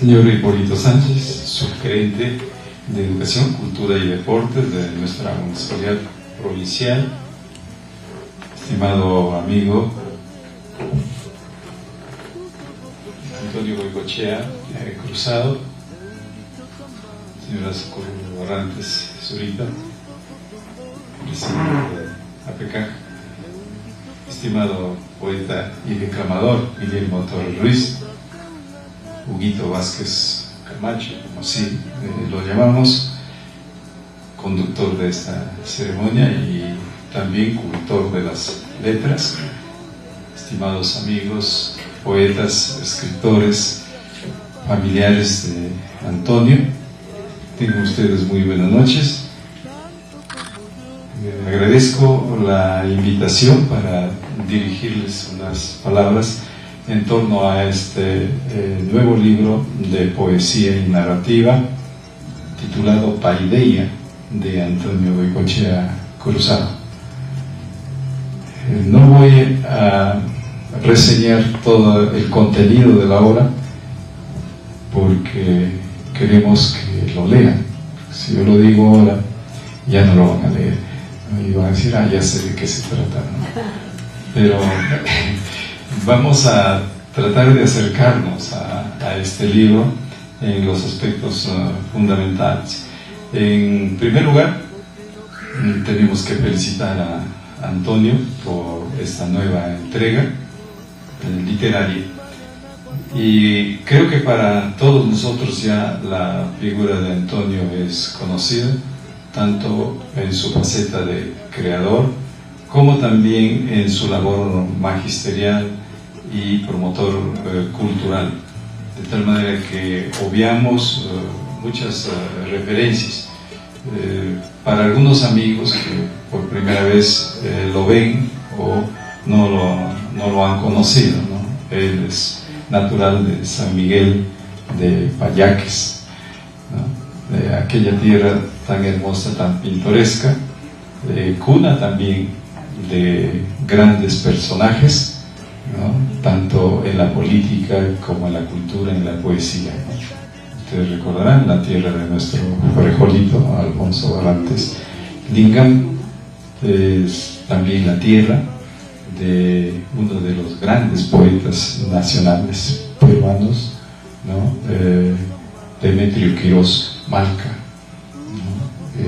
Señor Hipólito Sánchez, subgerente de Educación, Cultura y Deportes de nuestra Municipalidad Provincial, estimado amigo Antonio Goicoechea Cruzado, señora Socorro Barrantes Zurita, presidente de APECAC, estimado poeta y declamador Guillermo Torres Ruiz, Huguito Vázquez Camacho, como así lo llamamos, conductor de esta ceremonia y también cultor de las letras, estimados amigos, poetas, escritores, familiares de Antonio, tengan ustedes muy buenas noches. Agradezco la invitación para dirigirles unas palabras en torno a este nuevo libro de poesía y narrativa titulado Paideia, de Antonio Goicoechea Cruzado. No voy a reseñar todo el contenido de la obra porque queremos que lo lean. Si yo lo digo ahora, ya no lo van a leer y van a decir, ya sé de qué se trata, ¿no? Pero vamos a tratar de acercarnos a este libro en los aspectos fundamentales. En primer lugar, tenemos que felicitar a Antonio por esta nueva entrega literaria. Y creo que para todos nosotros ya la figura de Antonio es conocida, tanto en su faceta de creador, como también en su labor magisterial y promotor cultural, de tal manera que obviamos muchas referencias. Para algunos amigos que por primera vez lo ven o no lo han conocido, ¿no? Él es natural de San Miguel de Payaques, ¿no? De aquella tierra tan hermosa, tan pintoresca, cuna también de grandes personajes, ¿no? Tanto en la política como en la cultura, en la poesía. Ustedes recordarán la tierra de nuestro frijolito Alfonso Barrantes Lingam, es también la tierra de uno de los grandes poetas nacionales peruanos, ¿no? Demetrio Quirós Malca, ¿no?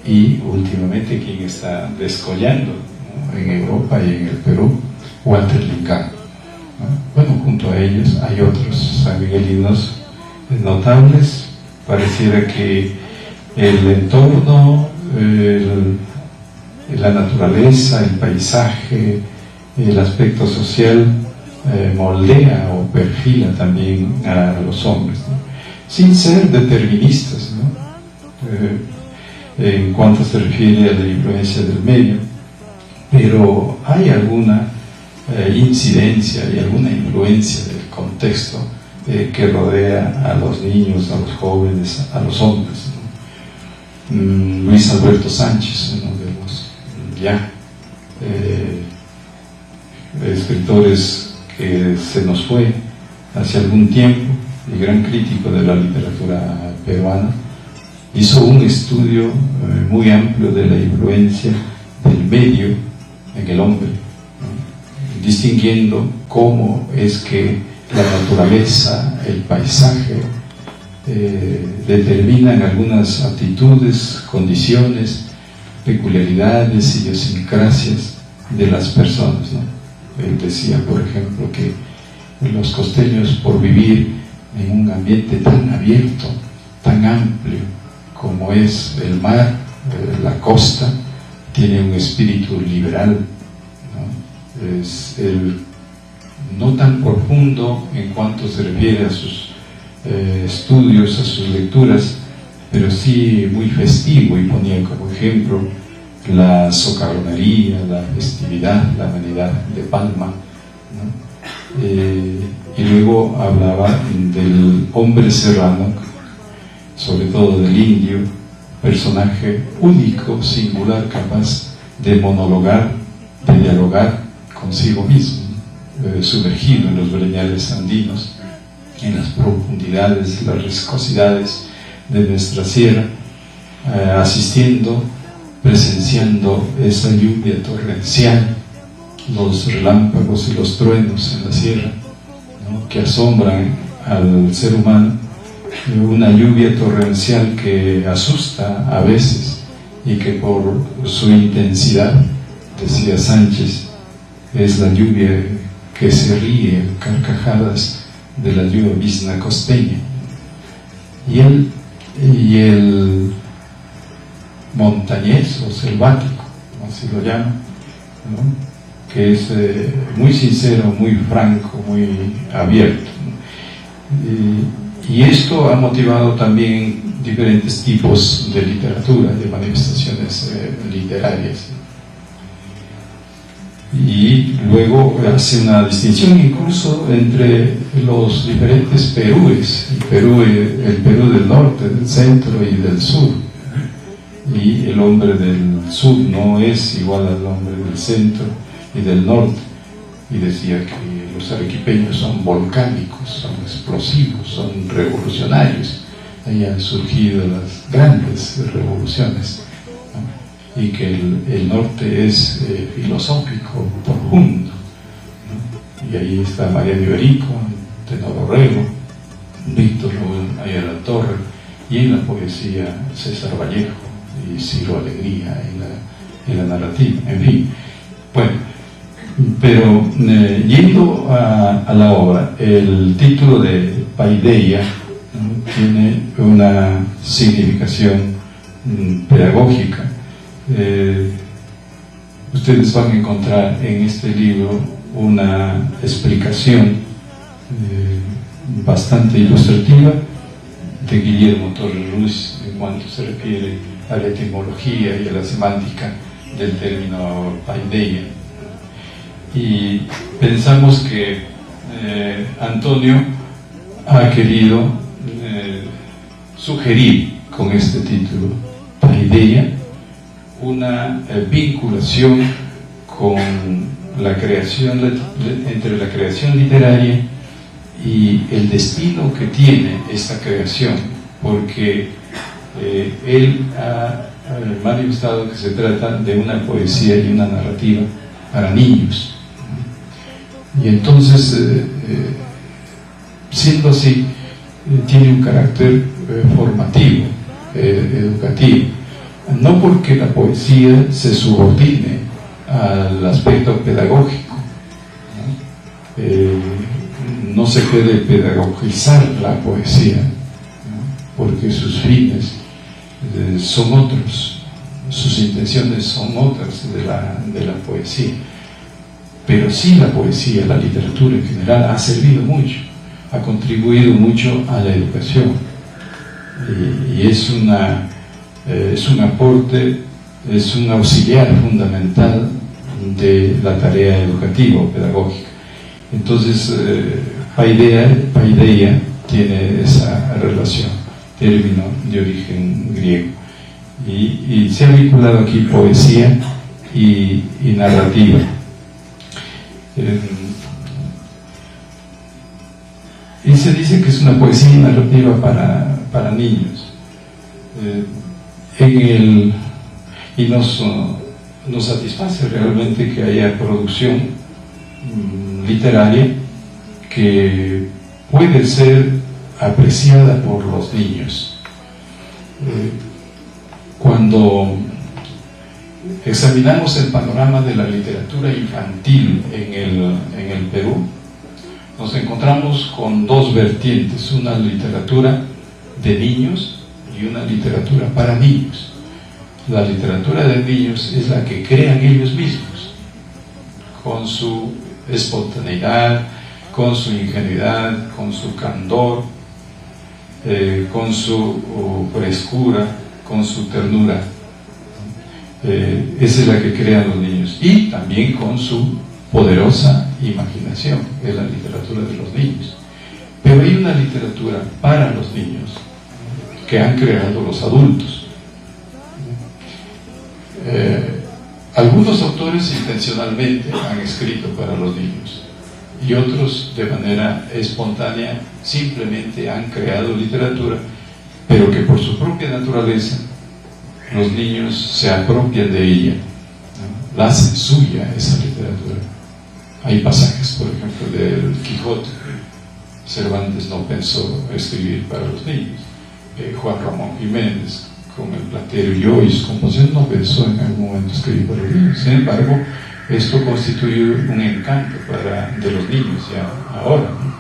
Y últimamente quien está descollando, ¿no? En Europa y en el Perú, Walter Lingam, ¿no? Bueno, junto a ellos hay otros sanmiguelinos notables. Pareciera que el entorno, la naturaleza, el paisaje, el aspecto social moldea o perfila también a los hombres, ¿no? Sin ser deterministas, ¿no? En cuanto se refiere a la influencia del medio, pero hay alguna incidencia y alguna influencia del contexto que rodea a los niños, a los jóvenes, a los hombres, ¿no? Luis Alberto Sánchez, uno de los ya escritores que se nos fue hace algún tiempo y gran crítico de la literatura peruana, hizo un estudio muy amplio de la influencia del medio en el hombre, ¿no? Distinguiendo cómo es que la naturaleza, el paisaje determinan algunas actitudes, condiciones, peculiaridades, idiosincrasias de las personas, ¿no? Él decía, por ejemplo, que los costeños, por vivir en un ambiente tan abierto, tan amplio como es el mar, la costa, tiene un espíritu liberal, ¿no? Es no tan profundo en cuanto se refiere a sus estudios, a sus lecturas, pero sí muy festivo, y ponía como ejemplo la socarronería, la festividad, la vanidad de Palma, ¿no? Y luego hablaba del hombre serrano, sobre todo del indio, personaje único, singular, capaz de monologar, de dialogar consigo mismo, sumergido en los breñales andinos, en las profundidades, las riscosidades de nuestra sierra, asistiendo, presenciando esa lluvia torrencial, los relámpagos y los truenos en la sierra, ¿no?, que asombran al ser humano, una lluvia torrencial que asusta a veces y que por su intensidad, decía Sánchez, es la lluvia que se ríe, carcajadas de la lluvia costeña. Y el montañés o selvático, así lo llaman, ¿no?, que es muy sincero, muy franco, muy abierto, ¿no? Y esto ha motivado también diferentes tipos de literatura, de manifestaciones literarias. Y luego hace una distinción incluso entre los diferentes Perúes, el Perú del norte, del centro y del sur. Y el hombre del sur no es igual al hombre del centro y del norte. Y decía que los arequipeños son volcánicos, son explosivos, son revolucionarios. Ahí han surgido las grandes revoluciones, ¿no? Y que el norte es filosófico, profundo, ¿no? Y ahí está María Iberico, Tenor Orrego, Víctor Ayala Torre, y en la poesía César Vallejo y Ciro Alegría en la narrativa, en fin. Bueno, pero yendo a la obra, el título de Paideia, ¿no?, tiene una significación pedagógica. Ustedes van a encontrar en este libro una explicación bastante ilustrativa de Guillermo Torres Ruiz en cuanto se refiere a la etimología y a la semántica del término paideia. Y pensamos que Antonio ha querido sugerir con este título, Paideia, una vinculación con la creación, entre la creación literaria y el destino que tiene esta creación, porque él ha manifestado que se trata de una poesía y una narrativa para niños. Y entonces, siendo así, tiene un carácter formativo, educativo. No porque la poesía se subordine al aspecto pedagógico, ¿no? No se puede pedagogizar la poesía, ¿no?, porque sus fines son otros, sus intenciones son otras de la poesía. Pero sí la poesía, la literatura en general ha servido mucho, ha contribuido mucho a la educación, y es un aporte, es un auxiliar fundamental de la tarea educativa o pedagógica. Entonces, paideia tiene esa relación, término de origen griego, y se ha vinculado aquí poesía y narrativa. Y se dice que es una poesía y narrativa para niños. Y nos satisface realmente que haya producción literaria que puede ser apreciada por los niños. Cuando examinamos el panorama de la literatura infantil en el Perú, nos encontramos con dos vertientes: una literatura de niños y una literatura para niños. La literatura de niños es la que crean ellos mismos, con su espontaneidad, con su ingenuidad, con su candor, con su frescura, con su ternura. Esa es la que crean los niños, y también con su poderosa imaginación, que es la literatura de los niños. Pero hay una literatura para los niños que han creado los adultos. Algunos autores intencionalmente han escrito para los niños, y otros de manera espontánea simplemente han creado literatura, pero que por su propia naturaleza los niños se apropian de ella, ¿no? La hacen suya esa literatura. Hay pasajes, por ejemplo, del Quijote que Cervantes no pensó escribir para los niños. Juan Ramón Jiménez con el Platero y yo y sus composiciones no pensó en algún momento escribir para los niños. Sin embargo, esto constituye un encanto de los niños ya ahora, ¿no?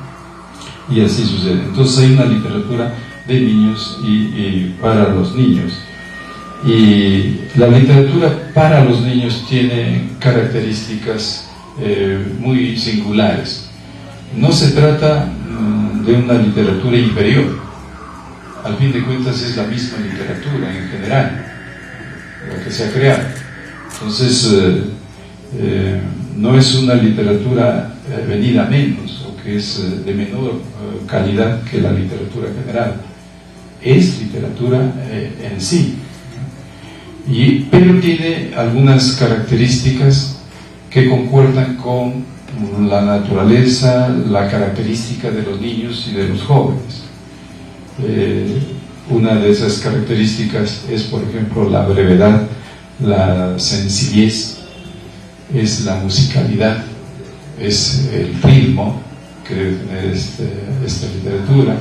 Y así sucede. Entonces hay una literatura de niños y para los niños. Y la literatura para los niños tiene características muy singulares. No se trata de una literatura inferior. Al fin de cuentas es la misma literatura en general la que se ha creado. Entonces no es una literatura venida menos o que es de menor calidad que la literatura general. Es literatura en sí, pero tiene algunas características que concuerdan con la naturaleza, la característica de los niños y de los jóvenes. Una de esas características es, por ejemplo, la brevedad, la sencillez, es la musicalidad, es el ritmo que debe tener esta literatura,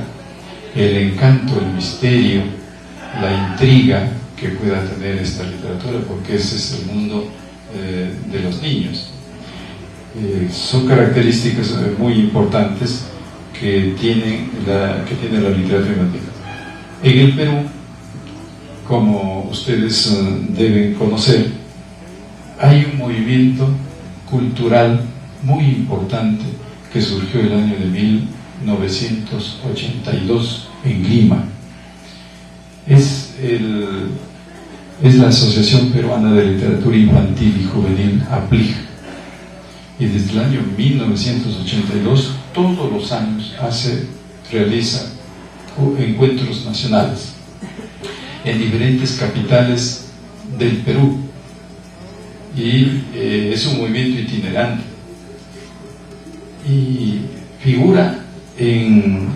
el encanto, el misterio, la intriga que pueda tener esta literatura, porque ese es el mundo de los niños. Son características muy importantes que tiene la literatura infantil. En el Perú, como ustedes deben conocer, hay un movimiento cultural muy importante que surgió el año de 1982 en Lima. Es la Asociación Peruana de Literatura Infantil y Juvenil, APLIJ, y desde el año 1982 todos los años realiza encuentros nacionales en diferentes capitales del Perú, y es un movimiento itinerante y figura en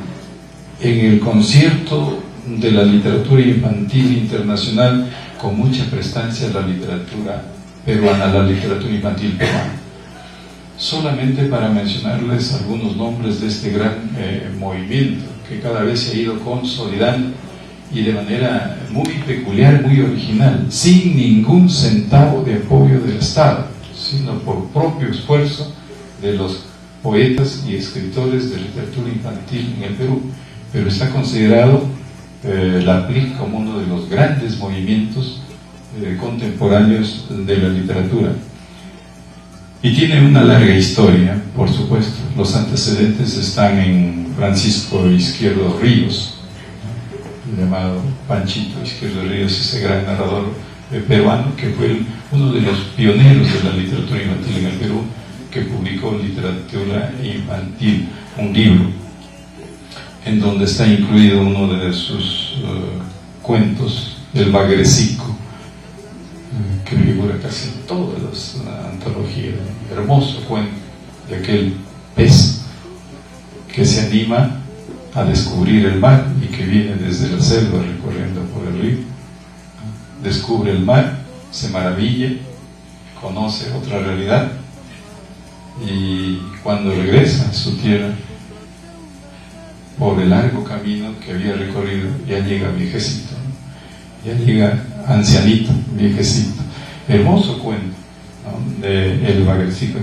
el concierto de la literatura infantil internacional con mucha prestancia la literatura peruana, la literatura infantil peruana. Solamente para mencionarles algunos nombres de este gran movimiento que cada vez se ha ido consolidando y de manera muy peculiar, muy original, sin ningún centavo de apoyo del Estado, sino por propio esfuerzo de los poetas y escritores de literatura infantil en el Perú. Pero está considerado la APLIJ como uno de los grandes movimientos contemporáneos de la literatura. Y tiene una larga historia, por supuesto. Los antecedentes están en Francisco Izquierdo Ríos, llamado Panchito Izquierdo Ríos, ese gran narrador peruano que fue uno de los pioneros de la literatura infantil en el Perú, que publicó literatura infantil, un libro en donde está incluido uno de sus cuentos, El Bagrecico, que figura casi en todas las antologías. Hermoso cuento de aquel pez que se anima a descubrir el mar y que viene desde la selva recorriendo por el río, descubre el mar, se maravilla, conoce otra realidad, y cuando regresa a su tierra, por el largo camino que había recorrido, ya llega viejecito, ¿no? Ya llega ancianito, viejecito. Hermoso cuento, ¿no? De El Bagrecico.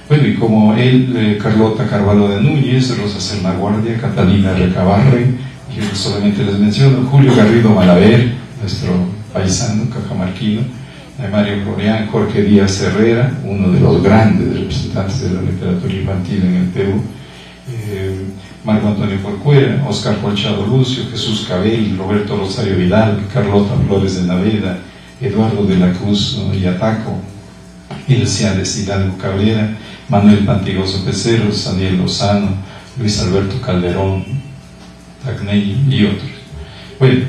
Bueno, y como él, Carlota Carvalho de Núñez, Rosa Sernaguardia, Catalina Recabarre, yo solamente les menciono, Julio Garrido Malaver, nuestro paisano cajamarquino, Mario Florián, Jorge Díaz Herrera, uno de los grandes representantes de la literatura infantil en el Perú, Marco Antonio Corcuera, Oscar Colchado Lucio, Jesús Cabell, Roberto Rosario Vidal, Carlota Flores de Naveda, Eduardo de la Cruz Yataco, Ilciades Hidalgo Cabrera, Manuel Pantigoso Peceros, Daniel Lozano, Luis Alberto Calderón, Tacney y otros. Bueno,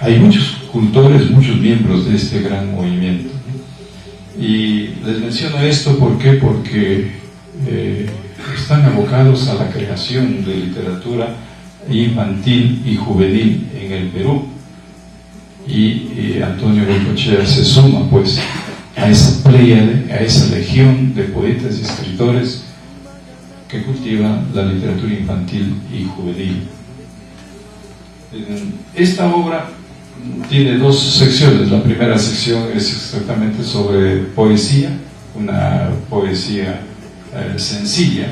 hay muchos cultores, muchos miembros de este gran movimiento. Y les menciono esto, ¿por qué? Porque están abocados a la creación de literatura infantil y juvenil en el Perú. Y Antonio Bengoechea se suma pues a esa pléyade, a esa legión de poetas y escritores que cultivan la literatura infantil y juvenil. Esta obra tiene dos secciones. La primera sección es exactamente sobre poesía, una poesía sencilla,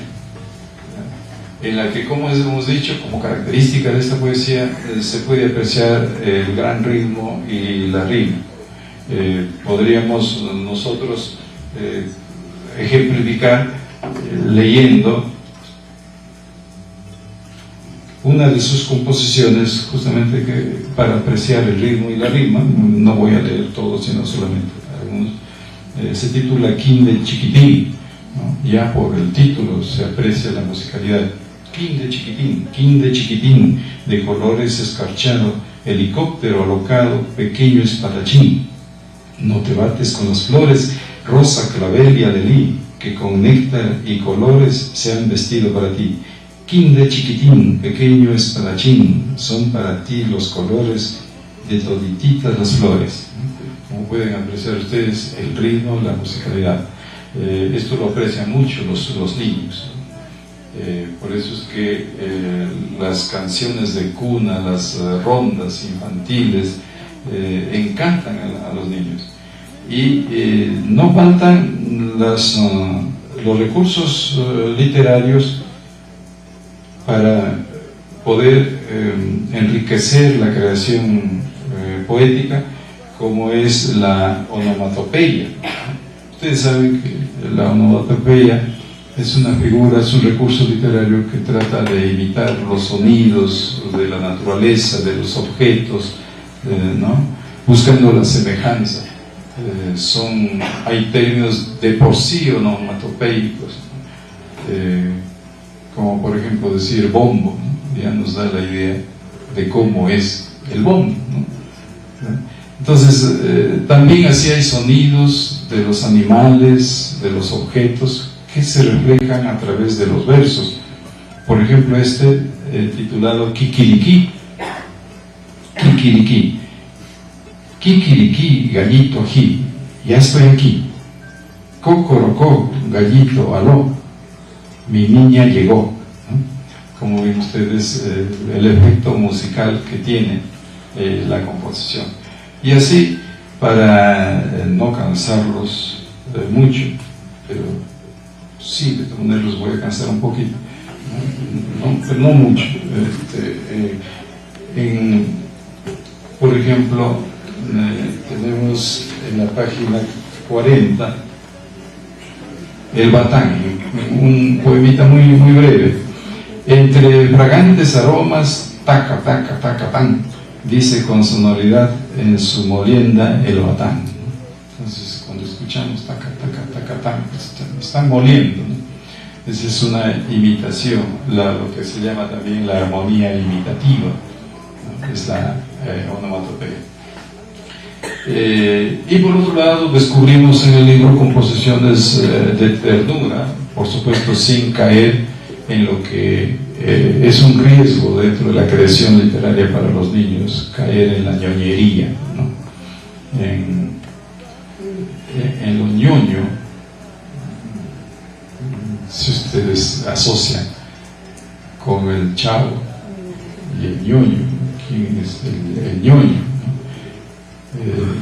en la que, como hemos dicho, como característica de esta poesía, se puede apreciar el gran ritmo y la rima. Podríamos nosotros ejemplificar leyendo una de sus composiciones, justamente para apreciar el ritmo y la rima. No voy a leer todo, sino solamente algunos. Se titula Quinde Chiquitín, ¿no? Ya por el título se aprecia la musicalidad. Quinde chiquitín, de colores escarchado, helicóptero alocado, pequeño espadachín. No te bates con las flores, rosa, clavel y alelí, que con néctar y colores se han vestido para ti. Quinde chiquitín, pequeño espadachín, son para ti los colores de todititas las flores. Como pueden apreciar ustedes, el ritmo, la musicalidad. Esto lo aprecian mucho los niños. Por eso es que las canciones de cuna, las rondas infantiles encantan a los niños. Y no faltan los recursos literarios para poder enriquecer la creación poética, como es la onomatopeya. Ustedes saben que la onomatopeya es una figura, es un recurso literario que trata de imitar los sonidos de la naturaleza, de los objetos, ¿no? Buscando la semejanza. Hay términos de por sí onomatopeicos, como por ejemplo decir bombo, ¿no? Ya nos da la idea de cómo es el bombo, ¿no? Entonces, también así hay sonidos de los animales, de los objetos, que se reflejan a través de los versos. Por ejemplo, titulado Kikiriki. Kikiriki. Kikiriki, gallito ají, ya estoy aquí. Cocorocó, gallito aló, mi niña llegó. ¿No? Como ven ustedes, el efecto musical que tiene la composición. Y así, para no cansarlos mucho, pero sí, de todas maneras los voy a cansar un poquito, pero no mucho. Por ejemplo, tenemos en la página 40 El Batán, un poemita muy breve. Entre fragantes aromas, taca, taca, taca, tan, dice con sonoridad en su molienda el batán. Entonces, cuando escuchamos taca, taca, taca, tan, están moliendo, ¿no? Esa es una imitación, lo que se llama también la armonía imitativa, ¿no? Es la onomatopeya. Y por otro lado, descubrimos en el libro composiciones de ternura, por supuesto sin caer en lo que es un riesgo dentro de la creación literaria para los niños, caer en la ñoñería, ¿no? En lo ñoño, si ustedes asocian con el chavo y el ñoño, ¿quién es el ñoño?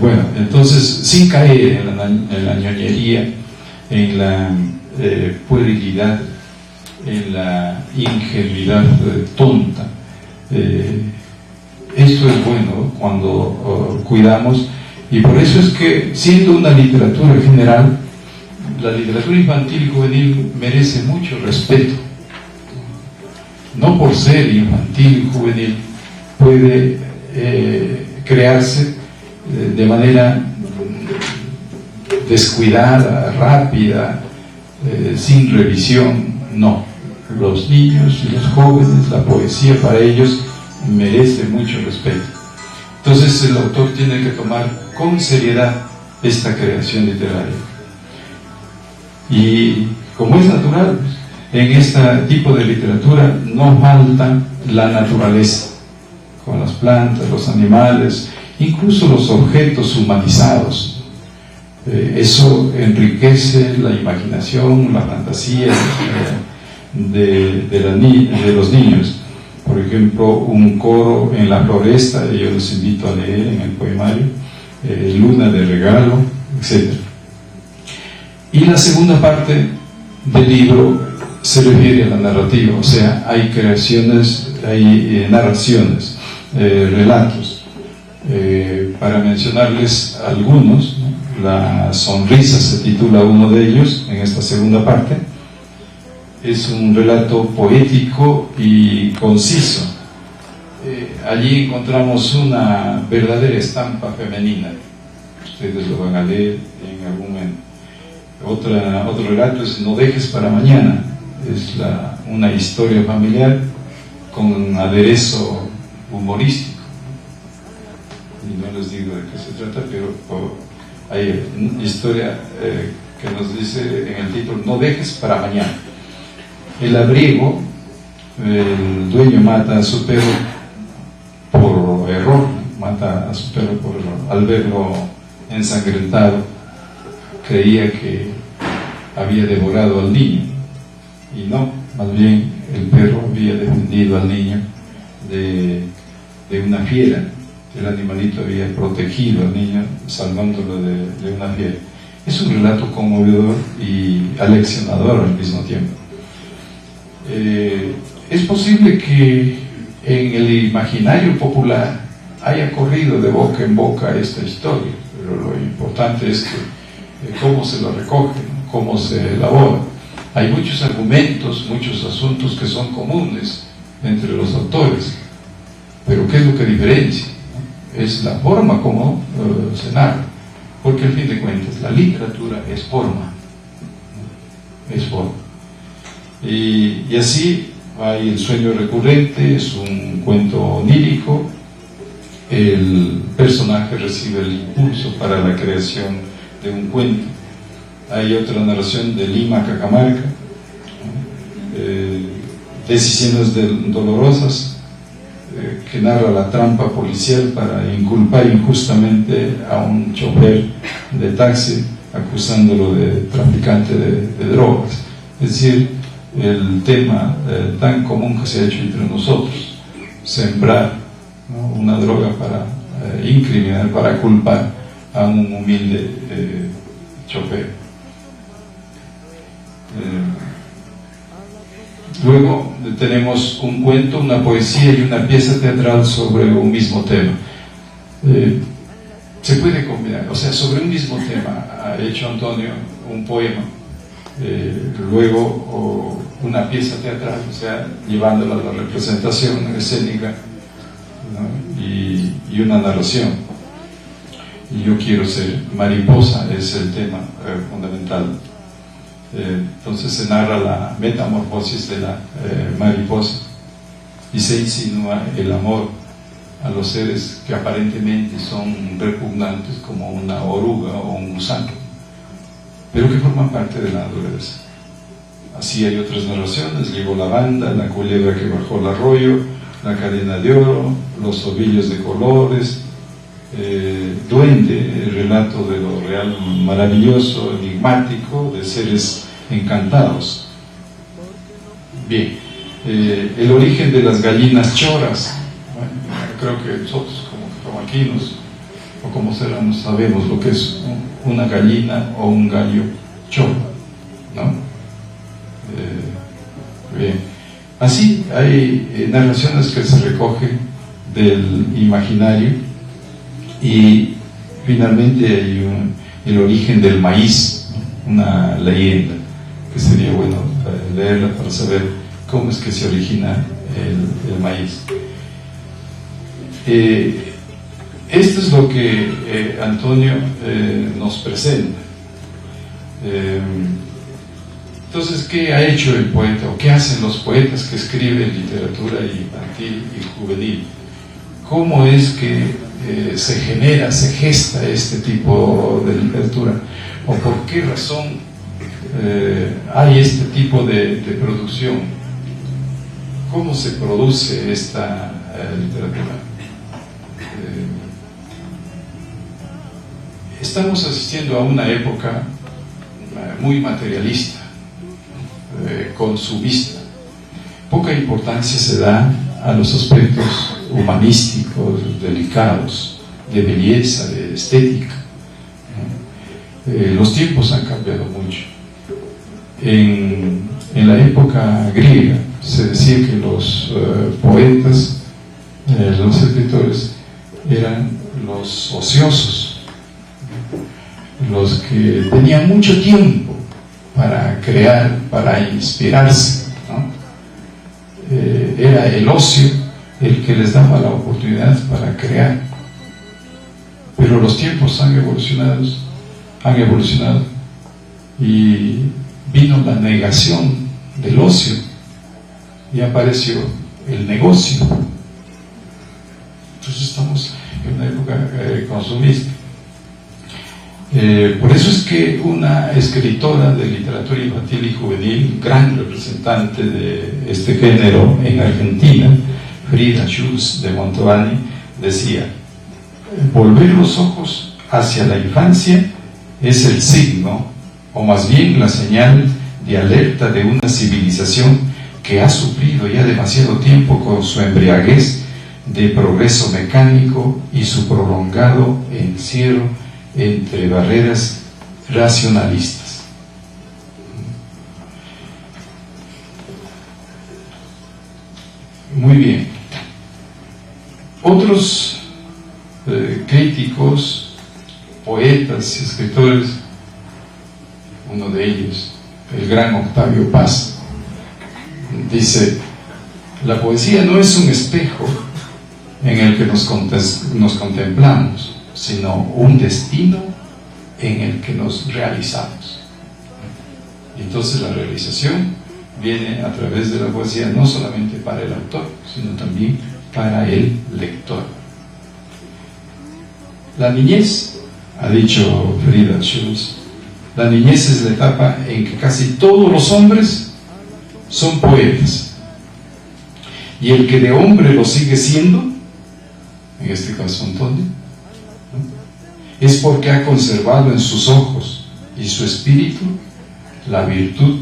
Bueno, entonces, sin caer en la ñoñería, en la puerilidad, en la ingenuidad tonta. Esto es bueno cuando cuidamos, y por eso es que, siendo una literatura general, la literatura infantil y juvenil merece mucho respeto. No por ser infantil y juvenil puede crearse de manera descuidada, rápida, sin revisión. No, los niños y los jóvenes, la poesía para ellos merece mucho respeto. Entonces el autor tiene que tomar con seriedad esta creación literaria. Y como es natural, en este tipo de literatura no falta la naturaleza, con las plantas, los animales, incluso los objetos humanizados. Eso enriquece la imaginación, la fantasía de los niños. Por ejemplo, un coro en la floresta, yo los invito a leer en el poemario, Luna de regalo, etc. Y la segunda parte del libro se refiere a la narrativa, o sea, hay creaciones, hay narraciones, relatos. Para mencionarles algunos, ¿no? La sonrisa se titula uno de ellos en esta segunda parte. Es un relato poético y conciso. Allí encontramos una verdadera estampa femenina. Ustedes lo van a leer en algún momento. Otro relato es No dejes para mañana. Es una historia familiar con un aderezo humorístico. Y no les digo de qué se trata, pero hay una historia que nos dice en el título: No dejes para mañana. El labriego, el dueño mata a su perro por error, al verlo ensangrentado, creía que había devorado al niño, y no, más bien el perro había defendido al niño de una fiera. El animalito había protegido al niño, salvándolo de una fiera. Es un relato conmovedor y aleccionador al mismo tiempo. Es posible que en el imaginario popular haya corrido de boca en boca esta historia, pero lo importante es que cómo se lo recoge, cómo se elabora. Hay muchos argumentos, muchos asuntos que son comunes entre los autores, pero ¿qué es lo que diferencia? Es la forma como se narra, porque al fin de cuentas la literatura es forma, es forma. Y así hay El sueño recurrente, es un cuento onírico. El personaje recibe el impulso para la creación de un cuento. Hay otra narración de Lima Cajamarca, Decisiones dolorosas, que narra la trampa policial para inculpar injustamente a un chofer de taxi, acusándolo de traficante de drogas. Es decir, el tema tan común que se ha hecho entre nosotros, sembrar, ¿no?, una droga para incriminar, para culpar a un humilde chofer. Luego tenemos un cuento, una poesía y una pieza teatral sobre un mismo tema. Se puede combinar, o sea, sobre un mismo tema ha hecho Antonio un poema, luego una pieza teatral, o sea, llevándola a la representación escénica, ¿no?, y una narración. Y Yo quiero ser mariposa es el tema fundamental. Entonces se narra la metamorfosis de la mariposa y se insinúa el amor a los seres que aparentemente son repugnantes, como una oruga o un gusano, pero que forman parte de la naturaleza. Así hay otras narraciones: Llegó la banda, la culebra que bajó el arroyo, la cadena de oro, los ovillos de colores, Duende, el relato de lo real maravilloso, enigmático, de seres encantados. Bien, el origen de las gallinas choras. Bueno, creo que nosotros como tomaquinos o como serranos sabemos lo que es una gallina o un gallo choro, ¿no? Bien, así hay narraciones que se recogen del imaginario. Y finalmente hay el origen del maíz, ¿no?, una leyenda que sería bueno leerla para saber cómo es que se origina el maíz. Esto es lo que Antonio nos presenta. Entonces, ¿qué ha hecho el poeta o qué hacen los poetas que escriben literatura infantil y juvenil? ¿Cómo es que se genera, se gesta este tipo de literatura? ¿O por qué razón hay este tipo de producción. ¿Cómo se produce esta literatura? Estamos asistiendo a una época muy materialista, consumista. Poca importancia se da a los aspectos humanísticos, delicados, de belleza, de estética. Los tiempos han cambiado mucho. En la época griega se decía que los poetas, los escritores, eran los ociosos, los que tenían mucho tiempo para crear, para inspirarse, ¿no? Era el ocio el que les daba la oportunidad para crear. Pero los tiempos han evolucionado y vino la negación del ocio y apareció el negocio. Entonces estamos en una época consumista. Por eso es que una escritora de literatura infantil y juvenil, gran representante de este género en Argentina, Frida Schulz de Montovani, decía: volver los ojos hacia la infancia es el signo, o más bien la señal de alerta de una civilización que ha sufrido ya demasiado tiempo con su embriaguez de progreso mecánico y su prolongado encierro entre barreras racionalistas. Muy bien. Otros críticos, poetas y escritores, uno de ellos, el gran Octavio Paz, dice: la poesía no es un espejo en el que nos contemplamos, sino un destino en el que nos realizamos. Y entonces la realización viene a través de la poesía, no solamente para el autor, sino también para el lector. La niñez, ha dicho Frida Schulz, la niñez es la etapa en que casi todos los hombres son poetas, y el que de hombre lo sigue siendo, en este caso Antonio, ¿no?, es porque ha conservado en sus ojos y su espíritu la virtud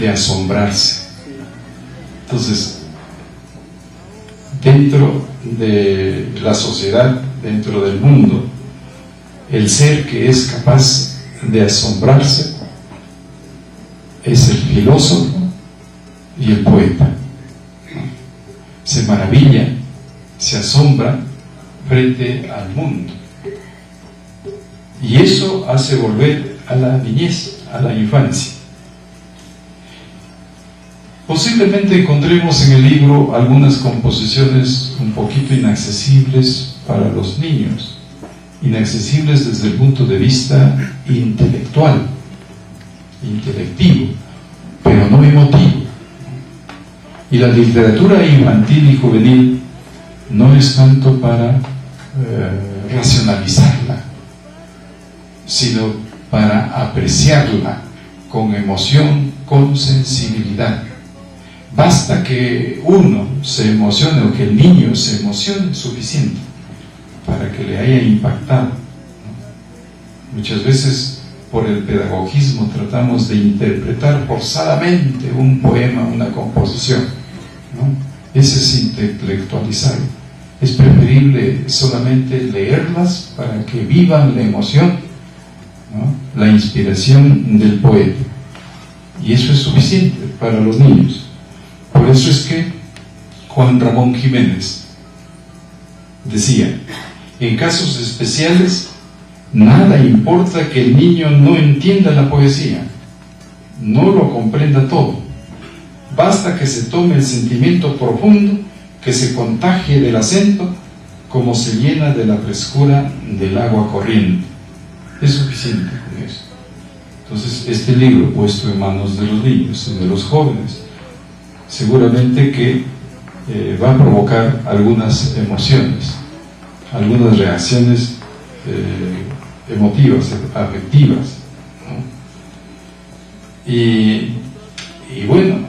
de asombrarse. Entonces, dentro de la sociedad, dentro del mundo, el ser que es capaz de asombrarse es el filósofo y el poeta. Se maravilla, se asombra frente al mundo, y eso hace volver a la niñez, a la infancia. Posiblemente encontremos en el libro algunas composiciones un poquito inaccesibles para los niños, inaccesibles desde el punto de vista intelectual, intelectivo, pero no emotivo. Y la literatura infantil y juvenil no es tanto para racionalizarla, sino para apreciarla con emoción, con sensibilidad. Basta que uno se emocione, o que el niño se emocione, suficiente para que le haya impactado, ¿no? Muchas veces por el pedagogismo tratamos de interpretar forzadamente un poema, una composición, ¿no? Ese es intelectualizar. Es preferible solamente leerlas para que vivan la emoción, ¿no?, la inspiración del poeta, y eso es suficiente para los niños. Por eso es que Juan Ramón Jiménez decía: en casos especiales nada importa que el niño no entienda la poesía, no lo comprenda todo, basta que se tome el sentimiento profundo, que se contagie del acento como se llena de la frescura del agua corriente. Es suficiente con eso. Entonces, este libro puesto en manos de los niños, de los jóvenes, seguramente que va a provocar algunas emociones, algunas reacciones emotivas, afectivas, ¿no? Y bueno,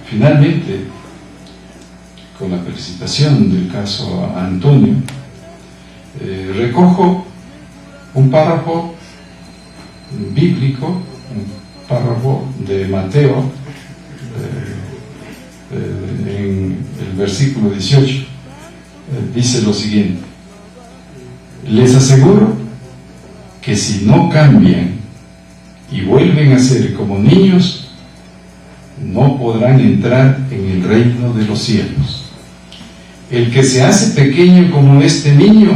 finalmente, con la felicitación del caso a Antonio, recojo un párrafo bíblico, un párrafo de Mateo, en el versículo 18, dice lo siguiente: les aseguro que si no cambian y vuelven a ser como niños, no podrán entrar en el reino de los cielos. El que se hace pequeño como este niño,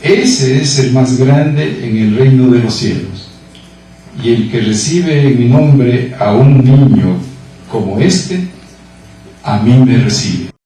ese es el más grande en el reino de los cielos. Y el que recibe en mi nombre a un niño como este, a mí me recibe.